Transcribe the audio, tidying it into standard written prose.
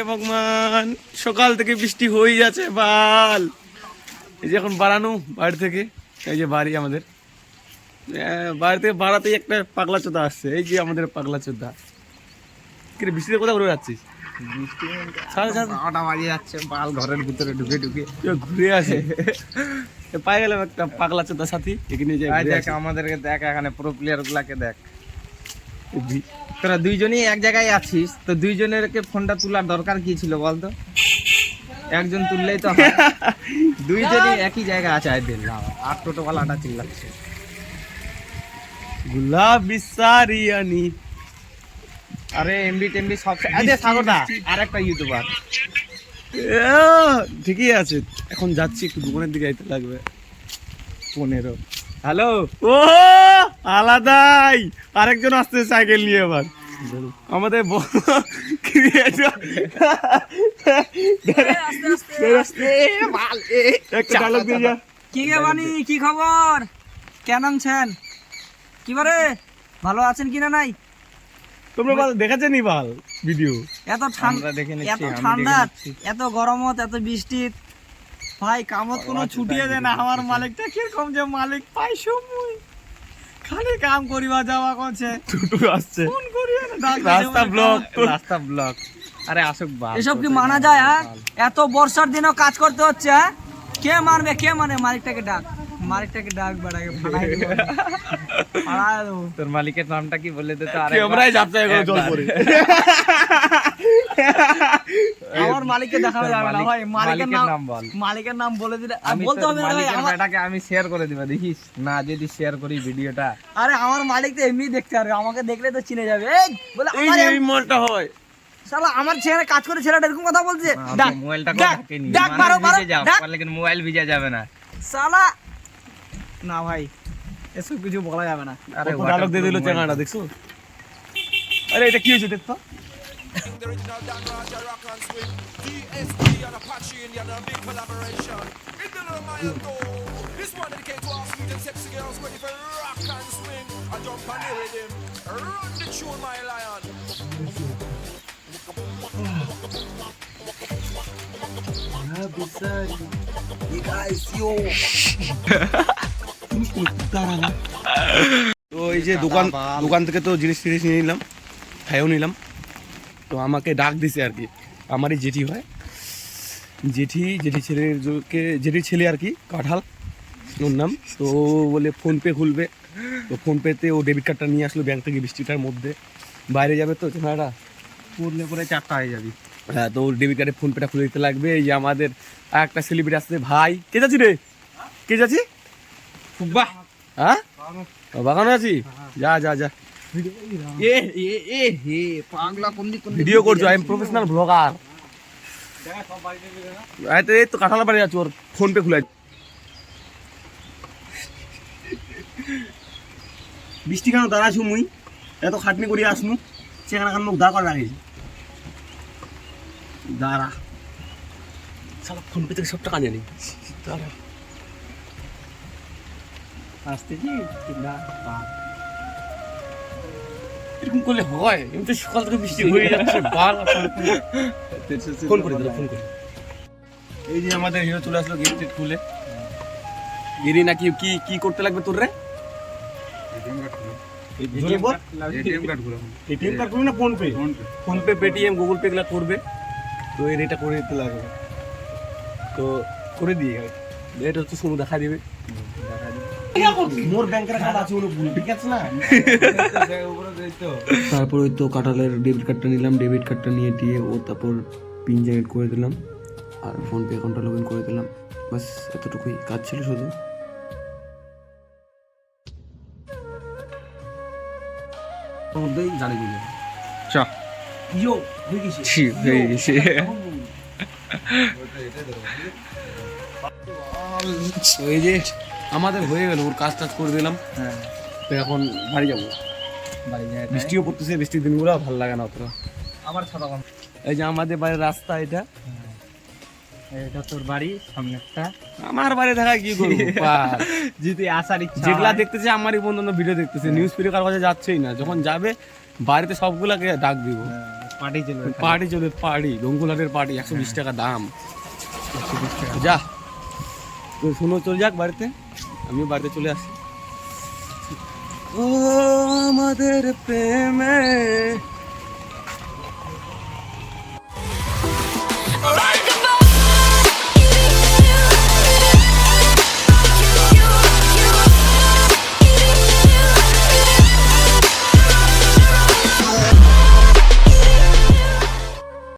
ভগবান, সকাল থেকে বৃষ্টি হয়ে যাচ্ছে বাল। এই যে এখন বাড়ানো বাড়ি থেকে, এই যে বাড়ি আমাদের বাড়ি থেকে বাড়াতেই একটা পাগলা চোদা আসছে। এই যে আমাদের পাগলা চোদা। কি রে, বৃষ্টিতে কোথাও ঘুরে যাচ্ছিস? বৃষ্টি সাড়ে 9টা বাজে যাচ্ছে, বাল ঘরের ভিতরে ঢুকে ঢুকে ঘুরে আসে। পাই গেলাম একটা পাগলা চোদা সাথী, এখানে যে দেখ আমাদেরকে দেখ, এখানে প্রো প্লেয়ার গুলাকে দেখ। তোরা দুইজনই এক জায়গায় আছিস, তো দুইজনেরকে ফোনটা তোলার দরকার কি ছিল বলতো? একজন তুললেই তো হয়। দুইজনই একই জায়গায় আছে। আর টোটোওয়ালাটা চিল্লাচ্ছে গুলাবি সারিয়ানি। আরে এমবি টেমবি সব। আরে সাগরদা আর একটা ইউটিউবার। ঠিকই আছে, এখন যাচ্ছি একটু দোকানের দিকে আইতে লাগবে 15। হ্যালো, ও আলাদাই আরেকজন আসছে সাইকেল নিয়ে। এবার আমাদের কি গে বানি, কি খবর? কেন আছেন? কি বারে, ভালো আছেন কিনা? নাই তোমরা দেখাচ্ছেনি বাল ভিডিও? এত ঠান্ডা, এত ঠান্ডা, এত গরমত, এত বৃষ্টি, ভাই কামত কোনো ছুটিয়ে দেয় না। আমার মালিকটা কিরকম যে মালিক পাই সময় খালি কাম করিবা যাওয়া করছে। টুটু আসছে, ফোন করিও না, রাস্তা ব্লক, রাস্তা ব্লক। আরে আসুক বাল, এসব কি মানা যায়? এত বর্ষার দিনও কাজ করতে হচ্ছে। কে মারবে, কে মানে? মালিকটাকে ডাক, মালিকটাকে ডাক, বেড়াকে ফাড়াই দেবো, ফাড়াই দেবো। তোর মালিকের নামটা কি বলে দে তো। ক্যামেরায় যাচ্ছে জল পড়ে। আমার মালিককে দেখানো যাবে না ভাই, মালিকের নাম বল। মালিকের নাম বলে দিলে আমি বলতে হবে না ভাই। মালিকের বেটাকে আমি শেয়ার করে দিবা, দেখিস না যদি শেয়ার করি ভিডিওটা। আরে আমার মালিক তো এমনি দেখতে পারবে, আমাকে দেখলে তো চিনে যাবে। এই বলে এই যে এই মনটা হয় শালা, আমার ছেলে কাজ করে, ছেলেটা এরকম কথা বলছে। ডাক, মোবাইলটা ডাক, ঢাকেনি, ডাক, মারো, মারো, ডাক। লেকিন মোবাইল ভিজা যাবে না শালা না ভাই, এসব কিছু বলা যাবে না। আরে ডায়লগ দিয়ে দিল চ্যানেলটা, দেখছো? আরে এটা কি হয়েছে দেখতো? The original Dan Raja rock and swing. DSP and Apache Indian and a big collaboration. In the little mile go. This one dedicated to all sweet and sexy girls ready for rock and swing. And jump on the rhythm. Run the tune, my lion. তো এই যে দোকান থেকে তো জিনিস নিয়ে নিলাম, খাইও নিলাম। তো আমাকে ডাক দিছে আর কি, আমারই জেঠি হয়, জেঠির ছেলে আর কি, কাঁঠাল ওর নাম। তো ও বলে ফোনপে খুলবে, তো ফোনপেতে ও ডেবিট কার্ডটা নিয়ে আসলো ব্যাংক থেকে। বৃষ্টিটার মধ্যে বাইরে যাবে তো চেনারা, পড়লে পরে 4টা হয়ে যাবি। হ্যাঁ, তো ওর ডেবিট কার্ডে ফোনপেটা খুলে দিতে লাগবে। এই যে আমাদের একটা সেলিব্রিটি আসছে ভাই। কে যাচ্ছি রে, কে যাচ্ছি? বাহ, হ্যাঁ বাগানে আছি, যা যা যা। এ এ এ হে পাগলা, কোন দিক ভিডিও করছো, আই এম প্রফেশনাল ব্লগার। এই তো কাঁঠাল বাড়ি যাচ্ছি, ওর ফোনপে খুলে। বৃষ্টি কেন দাঁড়াছু মুই, এত খাটনি করিয়া আসনু, সেখানে কান মুখ দাঁড় করে রাখিস। দাঁড়া, সালা ফোনপে থেকে সব টাকা জানি। দাঁড়া আসতেছি না, এরকম করলে হয়? এমনি সকাল থেকে বৃষ্টি হয়ে যাচ্ছে বাল। ফোন করে দিল, ফোন করে। এই যে আমাদের হিরো চলে আসলো গেট খুলে। গিরি নাকি কি কি করতে লাগবে তোর রে? এটিএম কার্ড করবি না PhonePe? PhonePe, Paytm, Google pay গুলা করবে। তো এটা করে দিতে লাগবে, তো করে দিয়ে এটা হচ্ছে শুরু দেখা দিবে। মোর ব্যাংকের কার্ড আছে, ওগুলো ঠিক আছে না? তারপর ওই তো কাঁঠালের ডেবিট কার্ডটা নিলাম, ডেবিট কার্ডটা নিয়ে দিয়ে ও তারপর পিন জেনারেট করে দিলাম আর ফোনপে অ্যাকাউন্টটা লগ ইন করে দিলাম। বাস এতটুকুই কাজ ছিল শুধু। মধ্যেই জানি দিলে চ ইয়ো হয়ে গেছে, হয়ে গেছে। এই যে আমাদের হয়ে গেল, ওর কাজ টাজ করে দিলাম। হ্যাঁ, তো এখন বাড়ি যাবো। বাড়ি যায় বৃষ্টিও পড়তেছে, বৃষ্টির দিনগুলো ভালো লাগে না অতটা। আবার ছাতা বন্ধ। এই যে আমাদের বাড়ির রাস্তা, এটা এটা তোর বাড়ি সামনেটা। আমার বাড়ি দেখা কি করবো যদি আসার ইচ্ছা যেগুলা দেখতেছে আমারই বন্ধু ভিডিও দেখতেছে, নিউজ ফিডিও কার কাছে যাচ্ছেই না। যখন যাবে বাড়িতে সবগুলাকে ডাক দিব। পার্টি চলবে পার্টি চলবে, পার্টি রঙ্গুলহাটের পার্টি, 120 টাকা দাম। 120 টাকা। যা তো শুনো, চল যাক বাড়িতে, আমিও বাড়িতে চলে আসি। ও আমাদের প্রেমে